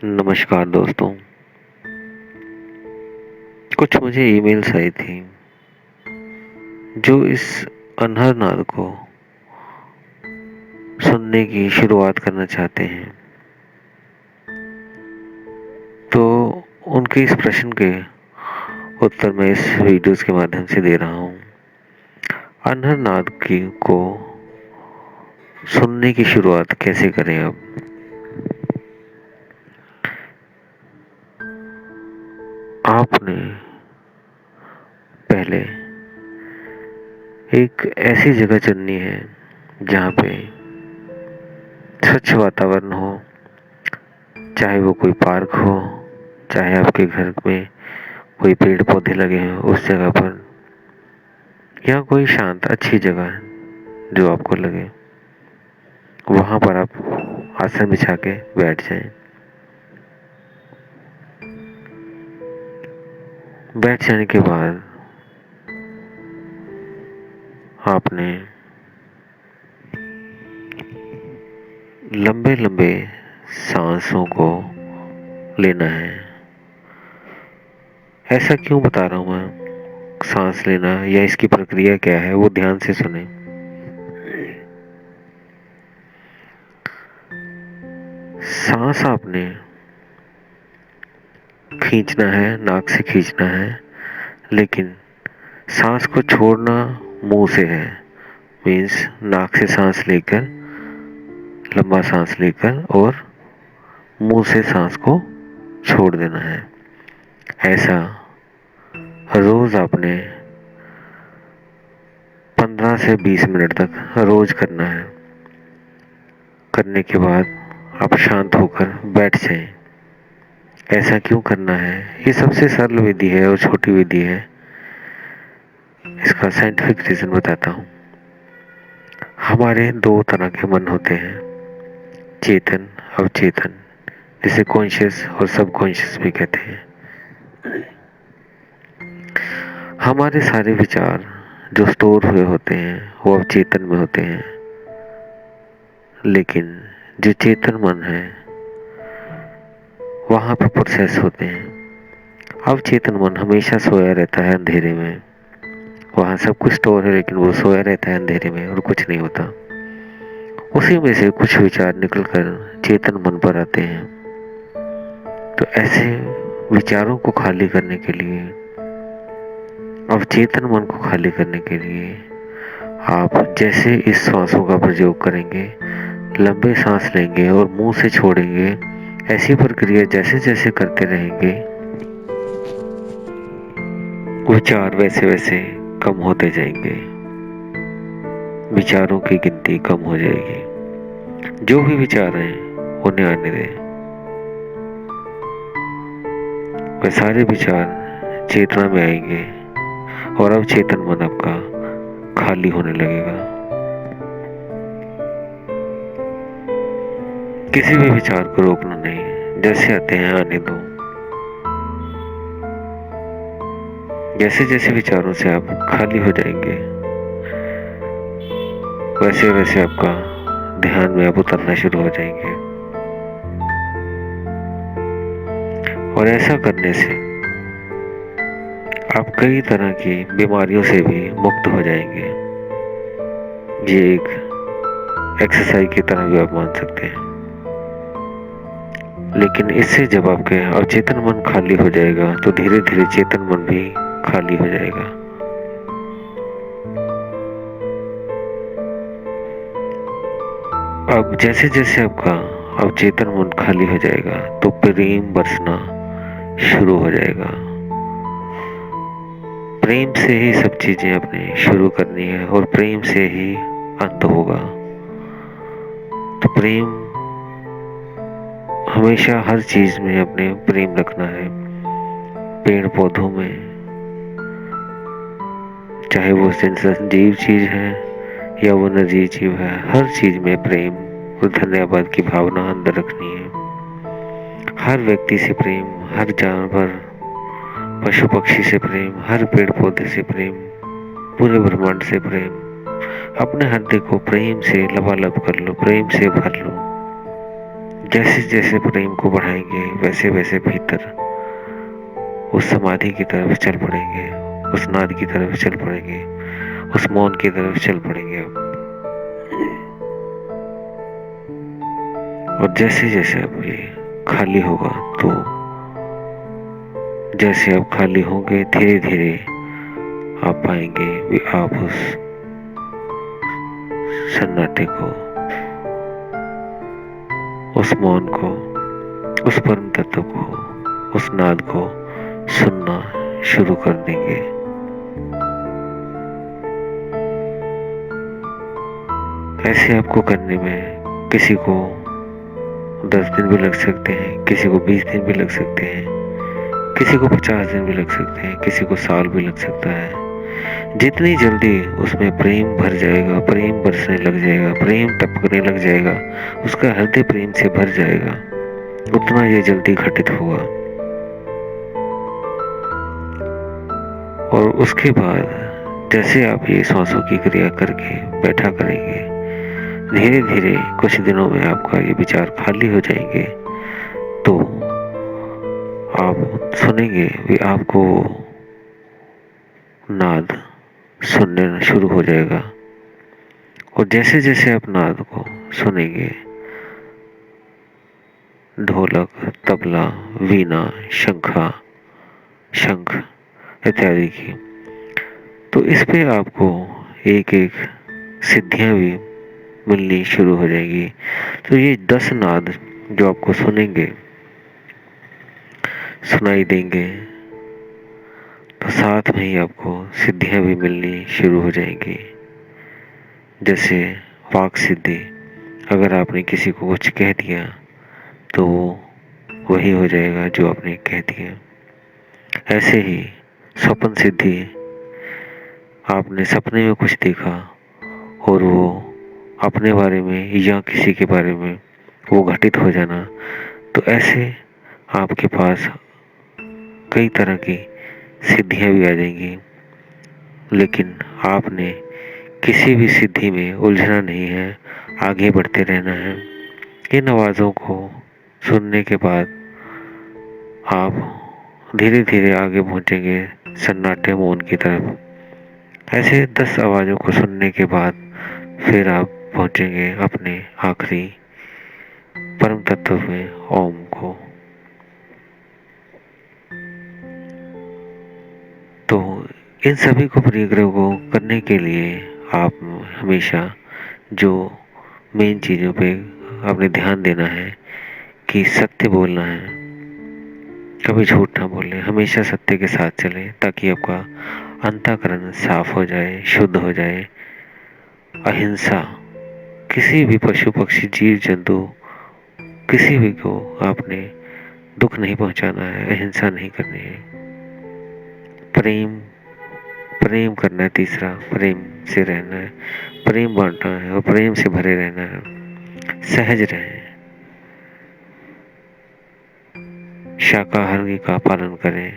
नमस्कार दोस्तों। कुछ मुझे ईमेल्स आई थी जो इस अनहद नाद को सुनने की शुरुआत करना चाहते हैं। तो उनके इस प्रश्न के उत्तर मैं इस वीडियोस के माध्यम से दे रहा हूँ। अनहद नाद की को सुनने की शुरुआत कैसे करें। अब आपने पहले एक ऐसी जगह चुननी है जहाँ पे स्वच्छ वातावरण हो, चाहे वो कोई पार्क हो, चाहे आपके घर में कोई पेड़ पौधे लगे हों उस जगह पर, या कोई शांत अच्छी जगह जो आपको लगे वहां पर आप आसन बिछा के बैठ जाएं। बैठ जाने के बाद आपने लंबे लंबे सांसों को लेना है। ऐसा क्यों बता रहा हूं मैं, सांस लेना या इसकी प्रक्रिया क्या है वो ध्यान से सुने। सांस आपने खींचना है, नाक से खींचना है, लेकिन सांस को छोड़ना मुंह से है। मीन्स नाक से सांस लेकर, लंबा सांस लेकर और मुंह से सांस को छोड़ देना है। ऐसा रोज आपने 15 से 20 मिनट तक रोज करना है। करने के बाद आप शांत होकर बैठ जाएं। ऐसा क्यों करना है, ये सबसे सरल विधि है और छोटी विधि है। इसका साइंटिफिक रीजन बताता हूँ। हमारे दो तरह के मन होते हैं, चेतन, अवचेतन, जिसे कॉन्शियस और सबकॉन्शियस भी कहते हैं। हमारे सारे विचार जो स्टोर हुए होते हैं वो अवचेतन में होते हैं, लेकिन जो चेतन मन है वहां पर प्रोसेस होते हैं। अवचेतन मन हमेशा सोया रहता है अंधेरे में। वहां सब कुछ स्टोर है लेकिन वो सोया रहता है अंधेरे में और कुछ नहीं होता। उसी में से कुछ विचार निकलकर चेतन मन पर आते हैं। तो ऐसे विचारों को खाली करने के लिए, अवचेतन मन को खाली करने के लिए आप जैसे इस सांसों का प्रयोग करेंगे, लंबे सांस लेंगे और मुंह से छोड़ेंगे, ऐसी प्रक्रिया जैसे जैसे करते रहेंगे विचार वैसे वैसे कम होते जाएंगे, विचारों की गिनती कम हो जाएगी। जो भी विचार हैं उन्हें आने दें। वह सारे विचार चेतना में आएंगे और अब चेतन मन आपका खाली होने लगेगा। किसी भी विचार को रोकना नहीं, जैसे आते हैं आने दो। जैसे जैसे विचारों से आप खाली हो जाएंगे वैसे वैसे आपका ध्यान में आप उतरना शुरू हो जाएंगे। और ऐसा करने से आप कई तरह की बीमारियों से भी मुक्त हो जाएंगे। ये एक एक्सरसाइज की तरह भी आप मान सकते हैं। लेकिन इससे जब आपके अवचेतन मन खाली हो जाएगा तो धीरे धीरे चेतन मन भी खाली हो जाएगा। अब जैसे जैसे आपका अवचेतन मन खाली हो जाएगा तो प्रेम बरसना शुरू हो जाएगा। प्रेम से ही सब चीजें अपने शुरू करनी है और प्रेम से ही अंत होगा। तो प्रेम हमेशा हर चीज में अपने प्रेम रखना है। पेड़ पौधों में, चाहे वो जीव चीज है या वो निर्जीव जीव है, हर चीज में प्रेम और धन्यवाद की भावना अंदर रखनी है। हर व्यक्ति से प्रेम, हर जानवर, पशु पक्षी से प्रेम, हर पेड़ पौधे से प्रेम, पूरे ब्रह्मांड से प्रेम। अपने हृदय को प्रेम से लबालब कर लो, प्रेम से भर लो। जैसे जैसे प्रेम को बढ़ाएंगे वैसे वैसे भीतर उस समाधि की तरफ चल पड़ेंगे, उस नाद की तरफ चल पड़ेंगे, उस मौन की तरफ चल पड़ेंगे। और जैसे जैसे अब ये खाली होगा, तो जैसे अब खाली होंगे धीरे धीरे आप पाएंगे भी आप उस सन्नाटे को, उस मौन को, उस परम तत्व को, उस नाद को सुनना शुरू कर देंगे। ऐसे आपको करने में किसी को 10 दिन भी लग सकते हैं, किसी को 20 दिन भी लग सकते हैं, किसी को 50 दिन भी लग सकते हैं, किसी को साल भी लग सकता है। जितनी जल्दी उसमें प्रेम भर जाएगा, प्रेम बरसने लग जाएगा, प्रेम टपकने लग जाएगा, उसका हृदय प्रेम से भर जाएगा, उतना ये जल्दी घटित होगा। और उसके बाद जैसे आप ये सांसों की क्रिया करके बैठा करेंगे, धीरे धीरे कुछ दिनों में आपका ये विचार खाली हो जाएंगे, तो आप सुनेंगे भी आपको नाद सुनने शुरू हो जाएगा। और जैसे जैसे आप नाद को सुनेंगे, ढोलक, तबला, वीणा, शंख इत्यादि की, तो इस पे आपको एक एक सिद्धियां भी मिलनी शुरू हो जाएगी। तो ये 10 नाद जो आपको सुनाई देंगे, तो साथ में ही आपको सिद्धियां भी मिलनी शुरू हो जाएंगी। जैसे वाक सिद्धि, अगर आपने किसी को कुछ कह दिया तो वो वही हो जाएगा जो आपने कह दिया। ऐसे ही स्वप्न सिद्धि, आपने सपने में कुछ देखा और वो अपने बारे में या किसी के बारे में वो घटित हो जाना, तो ऐसे आपके पास कई तरह की सिद्धियां भी आ जाएंगी। लेकिन आपने किसी भी सिद्धि में उलझना नहीं है, आगे बढ़ते रहना है। इन आवाज़ों को सुनने के बाद आप धीरे धीरे आगे पहुंचेंगे सन्नाटे मौन की तरफ। ऐसे 10 आवाज़ों को सुनने के बाद फिर आप पहुंचेंगे अपने आखिरी परम तत्व में, ओम को। तो इन सभी को परिग्रह को करने के लिए आप हमेशा जो मेन चीज़ों पे आपने ध्यान देना है कि सत्य बोलना है, कभी झूठ ना बोले, हमेशा सत्य के साथ चले, ताकि आपका अंतःकरण साफ हो जाए, शुद्ध हो जाए। अहिंसा, किसी भी पशु पक्षी जीव जंतु किसी भी को आपने दुख नहीं पहुंचाना है, अहिंसा नहीं करनी है। प्रेम करना है, तीसरा प्रेम से रहना है, प्रेम बांटना है और प्रेम से भरे रहना है। सहज रहें, शाकाहारी का पालन करें,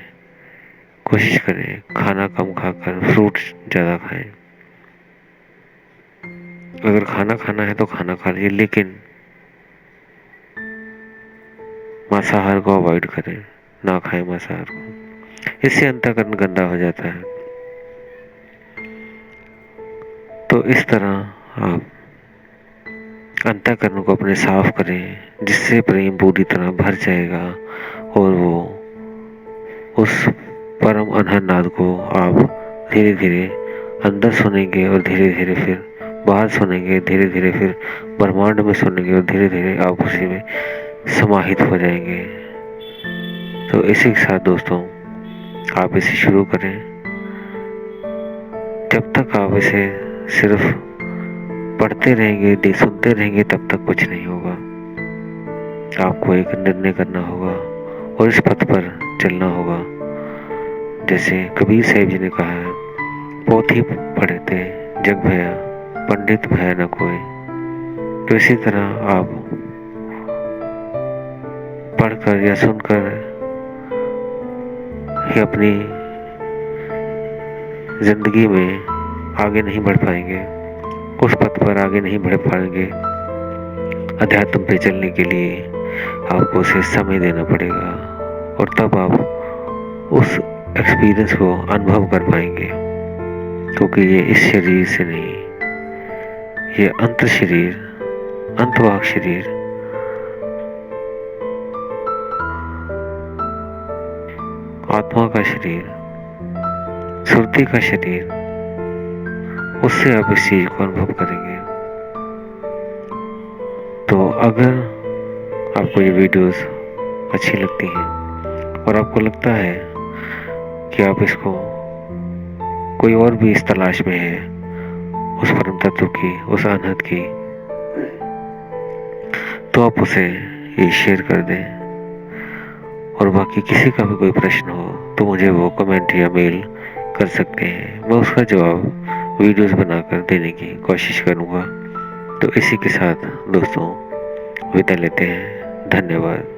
कोशिश करें खाना कम खाकर फ्रूट ज़्यादा खाएं। अगर खाना खाना है तो खाना खा लीजिए, लेकिन मांसाहार को अवॉइड करें, ना खाएं मांसाहार को, इससे अंतःकरण गंदा हो जाता है। तो इस तरह आप अंतःकरण को अपने साफ करें, जिससे प्रेम पूरी तरह भर जाएगा और वो उस परम अनहद नाद को आप धीरे धीरे अंदर सुनेंगे और धीरे धीरे फिर बाहर सुनेंगे, धीरे धीरे फिर ब्रह्मांड में सुनेंगे और धीरे धीरे आप उसी में समाहित हो जाएंगे। तो इसी के साथ दोस्तों, आप इसे शुरू करें। जब तक आप इसे सिर्फ पढ़ते रहेंगे, सुनते रहेंगे, तब तक कुछ नहीं होगा। आपको एक निर्णय करना होगा और इस पथ पर चलना होगा। जैसे कबीर साहिब जी ने कहा है, पोथी पढ़ते जग भया, पंडित भया न कोई। तो इसी तरह आप पढ़कर या सुनकर ही अपनी जिंदगी में आगे नहीं बढ़ पाएंगे, उस पथ पर आगे नहीं बढ़ पाएंगे। अध्यात्म पे चलने के लिए आपको उसे समय देना पड़ेगा और तब आप उस एक्सपीरियंस को अनुभव कर पाएंगे, क्योंकि ये इस शरीर से नहीं, ये अंतर शरीर, अंतवाक शरीर आत्मा का शरीर, सुरती का शरीर, उससे आप इस चीज को अनुभव करेंगे। तो अगर आपको ये वीडियोस अच्छी लगती हैं और आपको लगता है कि आप इसको, कोई और भी इस तलाश में है उस परम तत्व की, उस अनहद की, तो आप उसे ये शेयर कर दें। और बाकी किसी का भी कोई प्रश्न हो तो मुझे वो कमेंट या मेल कर सकते हैं, मैं उसका जवाब वीडियोस बनाकर देने की कोशिश करूँगा। तो इसी के साथ दोस्तों विदा लेते हैं। धन्यवाद।